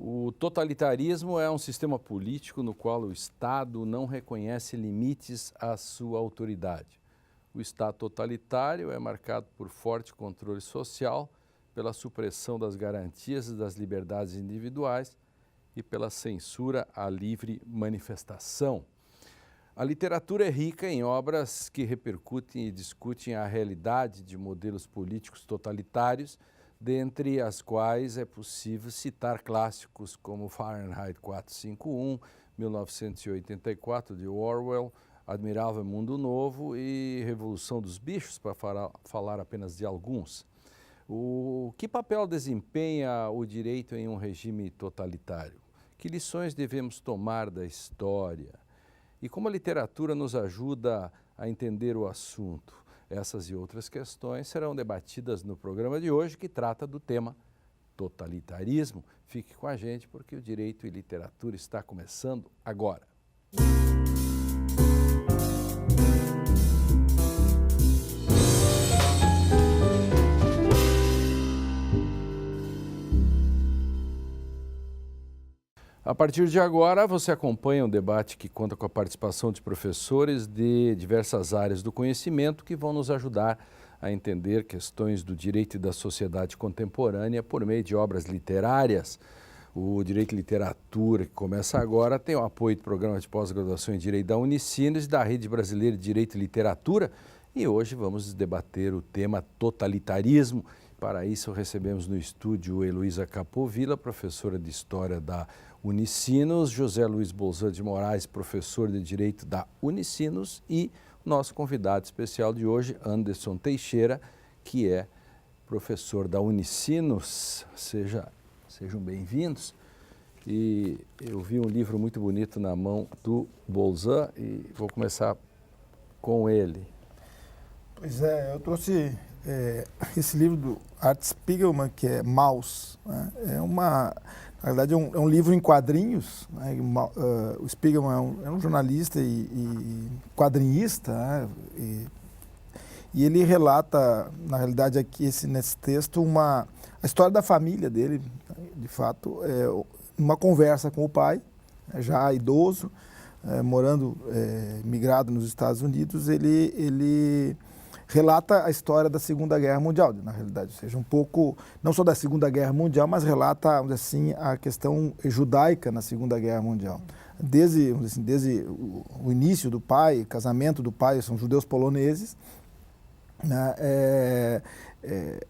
O totalitarismo é um sistema político no qual o Estado não reconhece limites à sua autoridade. O Estado totalitário é marcado por forte controle social, pela supressão das garantias e das liberdades individuais e pela censura à livre manifestação. A literatura é rica em obras que repercutem e discutem a realidade de modelos políticos totalitários, dentre as quais é possível citar clássicos como Fahrenheit 451, 1984, de Orwell, Admirável Mundo Novo e Revolução dos Bichos, para falar apenas de alguns. Que papel desempenha o direito em um regime totalitário? Que lições devemos tomar da história? E como a literatura nos ajuda a entender o assunto? Essas e outras questões serão debatidas no programa de hoje, que trata do tema totalitarismo. Fique com a gente, porque o Direito e Literatura está começando agora. A partir de agora, você acompanha um debate que conta com a participação de professores de diversas áreas do conhecimento que vão nos ajudar a entender questões do direito e da sociedade contemporânea por meio de obras literárias. O Direito e Literatura, que começa agora, tem o apoio do Programa de Pós-Graduação em Direito da Unicinos e da Rede Brasileira de Direito e Literatura. E hoje vamos debater o tema totalitarismo. Para isso, recebemos no estúdio Heloísa Capovilla, professora de História da Unicinos, José Luiz Bolzan de Moraes, professor de Direito da Unicinos, e nosso convidado especial de hoje, Anderson Teixeira, que é professor da Unicinos. Sejam bem-vindos. E eu vi um livro muito bonito na mão do Bolzan e vou começar com ele. Pois é, eu trouxe esse livro do Art Spiegelman, que é Maus, né? Na verdade, é um livro em quadrinhos, né? O Spiegelman é um jornalista e quadrinista, né? E ele relata, na realidade, aqui nesse texto, a história da família dele, de fato, uma conversa com o pai, já idoso, migrado nos Estados Unidos. Ele relata a história da Segunda Guerra Mundial, na realidade, ou seja, um pouco, não só da Segunda Guerra Mundial, mas relata, vamos dizer assim, a questão judaica na Segunda Guerra Mundial. Desde o início do pai, casamento do pai, são judeus poloneses, né,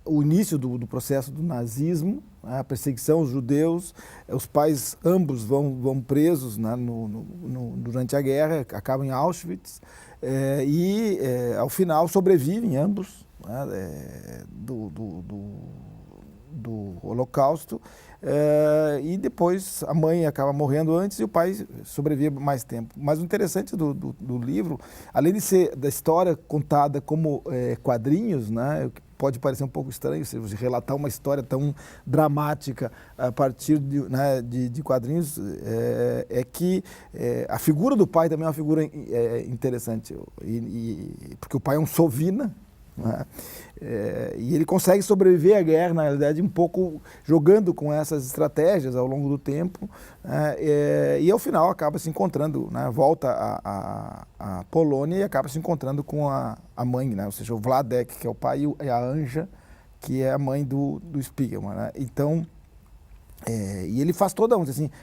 o início do processo do nazismo, a perseguição aos judeus, os pais ambos vão presos, né, durante a guerra, acabam em Auschwitz, ao final sobrevivem ambos, né, do Holocausto, e depois a mãe acaba morrendo antes e o pai sobrevive mais tempo. Mas o interessante do livro, além de ser da história contada como quadrinhos, né, pode parecer um pouco estranho se você relatar uma história tão dramática a partir de quadrinhos, que a figura do pai também é uma figura interessante, porque o pai é um sovina, né? E ele consegue sobreviver à guerra, na realidade, um pouco jogando com essas estratégias ao longo do tempo, e ao final acaba se encontrando, né? Volta à Polônia e acaba se encontrando com a mãe, né? Ou seja, o Wladek, que é o pai, e a Anja, que é a mãe do Spiegelman, né? Então, e ele faz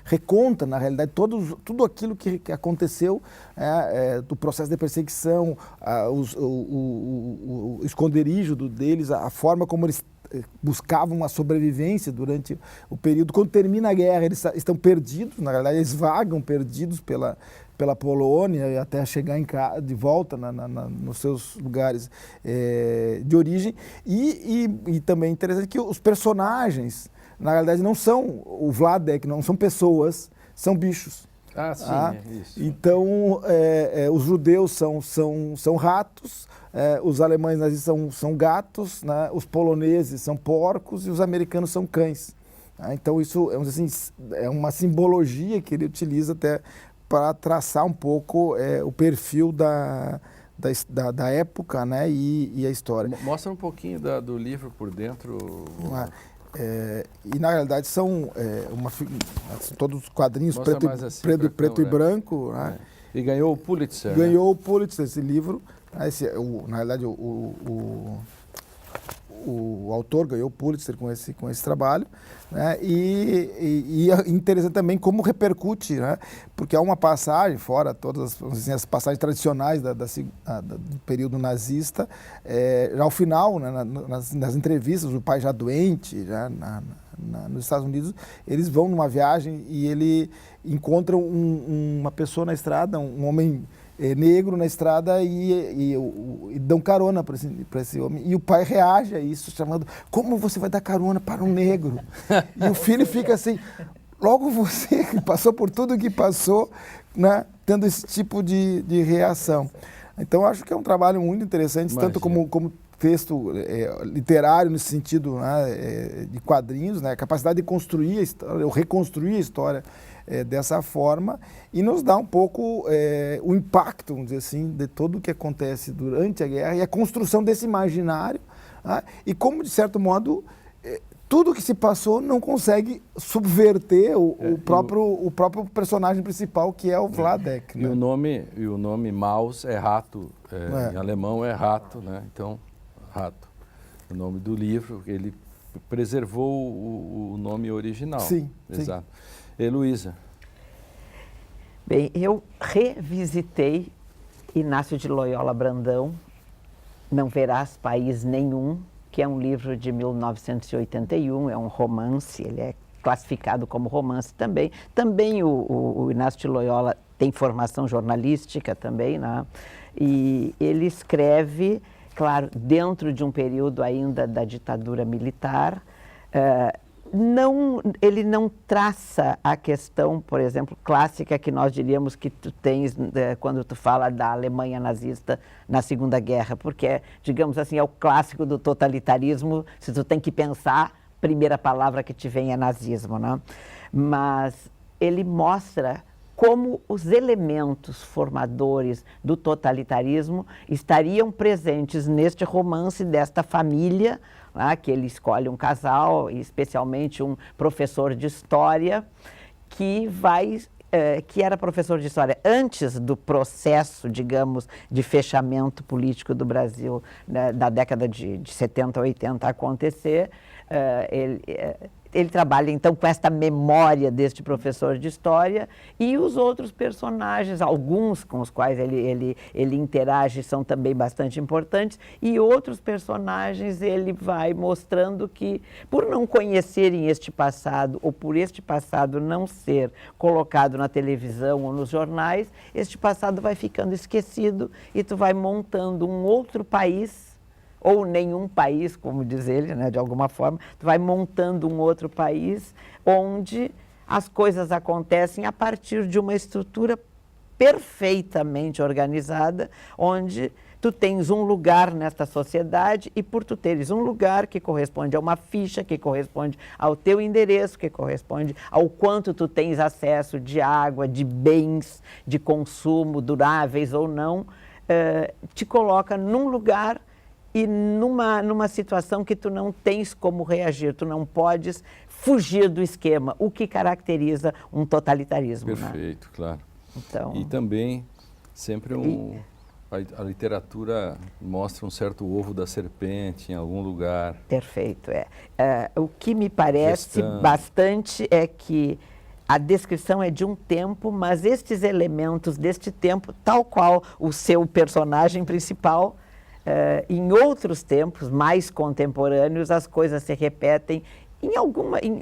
reconta, na realidade, tudo aquilo que aconteceu, do processo de perseguição, o esconderijo deles, a forma como eles buscavam a sobrevivência durante o período. Quando termina a guerra, eles estão perdidos, na realidade, eles vagam perdidos pela Polônia até chegar de volta nos seus lugares de origem. E também é interessante que os personagens, na realidade, não são o Wladek, não são pessoas, são bichos. Ah, sim, é isso. Então, os judeus são ratos, os alemães nazistas são gatos, né? Os poloneses são porcos e os americanos são cães. Então, isso é uma simbologia que ele utiliza até para traçar um pouco o perfil da época, né? E a história. Mostra um pouquinho do livro por dentro. E na realidade são todos quadrinhos preto e branco. Né? E ganhou o Pulitzer. Ganhou o Pulitzer, esse livro. Na realidade, o autor ganhou o Pulitzer com esse trabalho, né? E é interessante também como repercute, né? Porque há uma passagem, fora todas as passagens tradicionais do período nazista, já ao final, né? nas entrevistas, o pai já doente, já nos Estados Unidos, eles vão numa viagem e ele encontra uma pessoa na estrada, um homem negro na estrada e dão carona para esse homem. E o pai reage a isso, chamando, como você vai dar carona para um negro? E o filho fica assim, logo você que passou por tudo que passou, né, tendo esse tipo de reação. Então, acho que é um trabalho muito interessante, tanto como texto literário, nesse sentido, né, de quadrinhos, né, a capacidade de construir a história, ou reconstruir a história dessa forma, e nos dá um pouco o impacto, vamos dizer assim, de tudo o que acontece durante a guerra e a construção desse imaginário, né, e como, de certo modo, tudo que se passou não consegue subverter o próprio personagem principal, que é o Vladek. Né? Né? E o nome Maus é rato, em alemão é rato, né? Então, rato. O nome do livro, ele preservou o nome original. Sim. Exato. Heloísa. Bem, eu revisitei Inácio de Loyola Brandão, Não Verás País Nenhum, que é um livro de 1981, é um romance, ele é classificado como romance também. Também o Inácio de Loyola tem formação jornalística também, né? E ele escreve, claro, dentro de um período ainda da ditadura militar. Ele não traça a questão, por exemplo, clássica que nós diríamos que tu tens quando tu fala da Alemanha nazista na Segunda Guerra, porque, digamos assim, é o clássico do totalitarismo, se tu tem que pensar, a primeira palavra que te vem é nazismo, né? Mas ele mostra como os elementos formadores do totalitarismo estariam presentes neste romance desta família, que ele escolhe um casal, especialmente um professor de história, que era professor de história antes do processo, digamos, de fechamento político do Brasil, né, da década de 70, 80 acontecer. Ele trabalha, então, com esta memória deste professor de história, e os outros personagens, alguns com os quais ele interage, são também bastante importantes, e outros personagens ele vai mostrando que, por não conhecerem este passado, ou por este passado não ser colocado na televisão ou nos jornais, este passado vai ficando esquecido e tu vai montando um outro país, ou nenhum país, como diz ele, né, de alguma forma, tu vai montando um outro país onde as coisas acontecem a partir de uma estrutura perfeitamente organizada, onde tu tens um lugar nesta sociedade e por tu teres um lugar que corresponde a uma ficha, que corresponde ao teu endereço, que corresponde ao quanto tu tens acesso de água, de bens, de consumo, duráveis ou não, te coloca num lugar e numa situação que tu não tens como reagir, tu não podes fugir do esquema, o que caracteriza um totalitarismo. Perfeito, né? Claro. Então, e também sempre a literatura mostra um certo ovo da serpente em algum lugar. Perfeito, o que me parece bastante é que a descrição é de um tempo, mas estes elementos deste tempo, tal qual o seu personagem principal, em outros tempos mais contemporâneos, as coisas se repetem.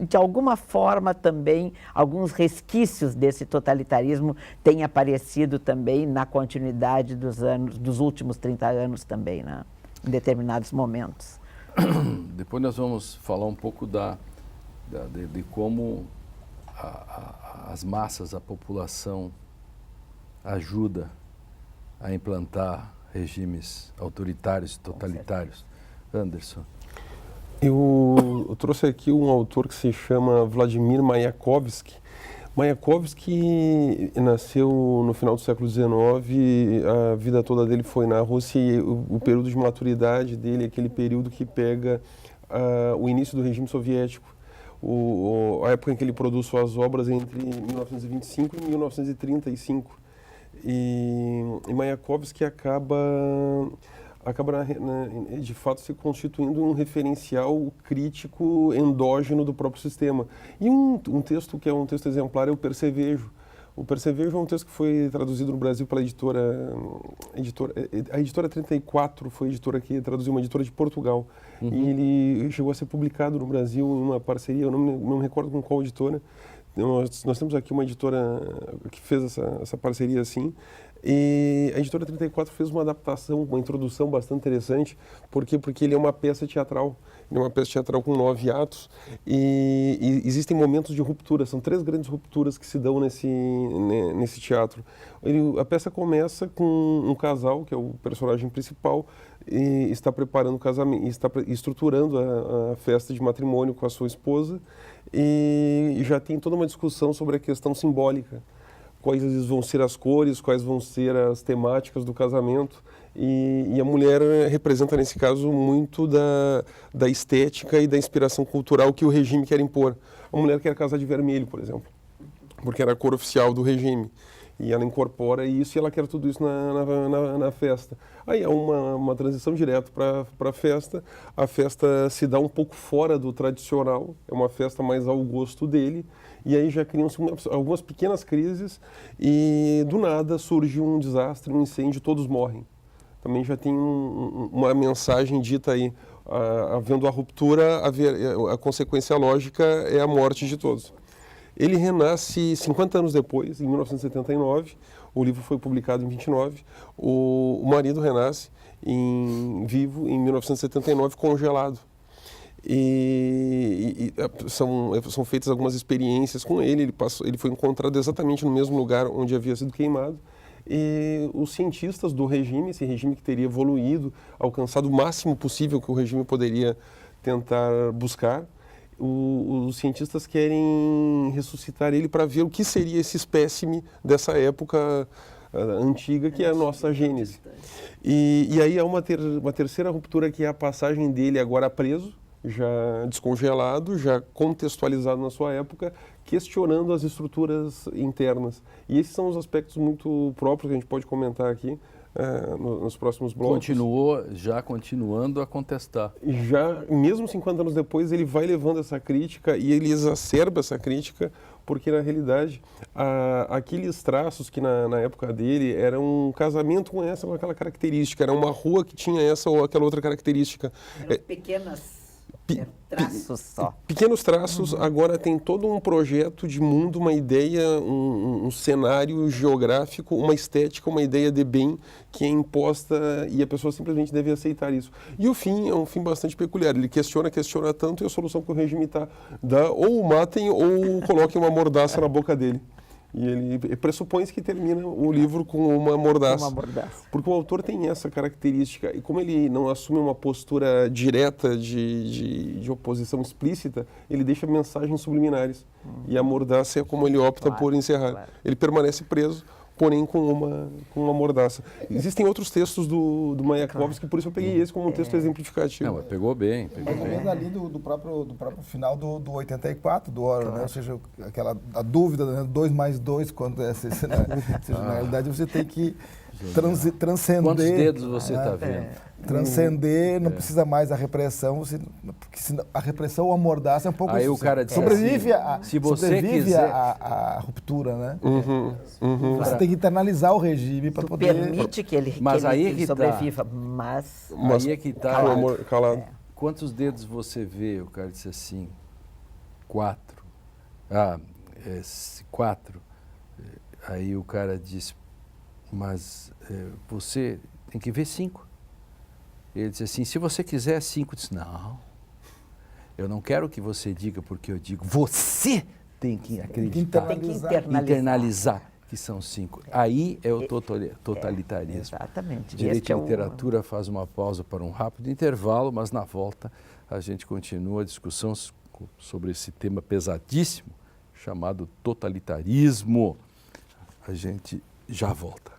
De alguma forma também, alguns resquícios desse totalitarismo têm aparecido também na continuidade dos últimos 30 anos também, né? Em determinados momentos. Depois nós vamos falar um pouco de como as massas, a população ajuda a implantar regimes autoritários e totalitários. Anderson. Eu trouxe aqui um autor que se chama Vladimir Mayakovsky. Mayakovsky nasceu no final do século XIX, a vida toda dele foi na Rússia e o período de maturidade dele é aquele período que pega o início do regime soviético, a época em que ele produz suas obras entre 1925 e 1935. E Mayakovsky acaba de fato se constituindo um referencial crítico endógeno do próprio sistema. E um texto que é um texto exemplar é o Percevejo. O Percevejo é um texto que foi traduzido no Brasil pela a editora 34 foi a editora que traduziu, uma editora de Portugal. E ele chegou a ser publicado no Brasil em uma parceria, eu não me recordo com qual editora. Nós temos aqui uma editora que fez essa parceria assim. E a editora 34 fez uma adaptação, uma introdução bastante interessante. Por quê? Porque ele é uma peça teatral. Ele é uma peça teatral com 9 atos e existem momentos de ruptura. São 3 grandes rupturas que se dão nesse teatro. A peça começa com um casal, que é o personagem principal, e está preparando o casamento, está estruturando a festa de matrimônio com a sua esposa e já tem toda uma discussão sobre a questão simbólica. Quais vão ser as cores, quais vão ser as temáticas do casamento. E a mulher representa, nesse caso, muito da estética e da inspiração cultural que o regime quer impor. A mulher quer casar de vermelho, por exemplo, porque era a cor oficial do regime. E ela incorpora isso e ela quer tudo isso na festa. Aí há uma transição direto para a festa. A festa se dá um pouco fora do tradicional, é uma festa mais ao gosto dele. E aí já criam-se algumas pequenas crises e do nada surge um desastre, um incêndio, todos morrem. Também já tem uma mensagem dita aí, havendo a ruptura, a consequência lógica é a morte de todos. Ele renasce 50 anos depois, em 1979, o livro foi publicado em 29, o marido renasce vivo em 1979, congelado. São feitas algumas experiências com ele, ele foi encontrado exatamente no mesmo lugar onde havia sido queimado. E os cientistas do regime, esse regime que teria evoluído, alcançado o máximo possível que o regime poderia tentar buscar, os cientistas querem ressuscitar ele para ver o que seria esse espécime dessa época antiga, que é a nossa Gênese. E aí há uma terceira ruptura, que é a passagem dele agora preso, já descongelado, já contextualizado na sua época, questionando as estruturas internas. E esses são os aspectos muito próprios que a gente pode comentar aqui nos próximos blocos. Continuando a contestar. Já, mesmo 50 anos depois, ele vai levando essa crítica e ele exacerba essa crítica, porque na realidade aqueles traços que na época dele eram um casamento com aquela característica, era uma rua que tinha essa ou aquela outra característica. Eram pequenas... traços só. Pequenos traços, agora tem todo um projeto de mundo, uma ideia, um cenário geográfico, uma estética, uma ideia de bem que é imposta e a pessoa simplesmente deve aceitar isso. E o fim é um fim bastante peculiar. Ele questiona tanto e a solução que o regime dá ou o matem ou coloquem uma mordaça na boca dele. E ele pressupõe que termina o livro com uma mordaça. Porque o autor tem essa característica. E como ele não assume uma postura direta de oposição explícita, ele deixa mensagens subliminares. E a mordaça é como ele opta por encerrar. Claro. Ele permanece preso, porém com uma mordaça. Existem outros textos do Mayakovsky, por isso eu peguei esse como um texto exemplificativo. Não, mas pegou bem. Mais ou menos ali do próprio final do 84, do Orwell, né? Ou seja, a dúvida, né? 2 mais 2, quando é... na realidade, você tem que transcender... Quantos dedos você está vendo? Transcender, não precisa mais da repressão, porque a repressão ou a mordaça é um pouco... Aí o cara diz sobrevive assim, a ruptura, né? Você tem que internalizar o regime para poder... Permite que ele sobreviva, mas aí é que está... Calado. Quantos dedos você vê? O cara disse assim, 4. 4. Aí o cara disse, mas você tem que ver 5. Ele disse assim, se você quiser 5, disse, não, eu não quero que você diga porque eu digo, você tem que acreditar, tem que internalizar que são 5. Aí é o totalitarismo. Exatamente. Direito e Literatura faz uma pausa para um rápido intervalo, mas na volta a gente continua a discussão sobre esse tema pesadíssimo chamado totalitarismo. A gente já volta.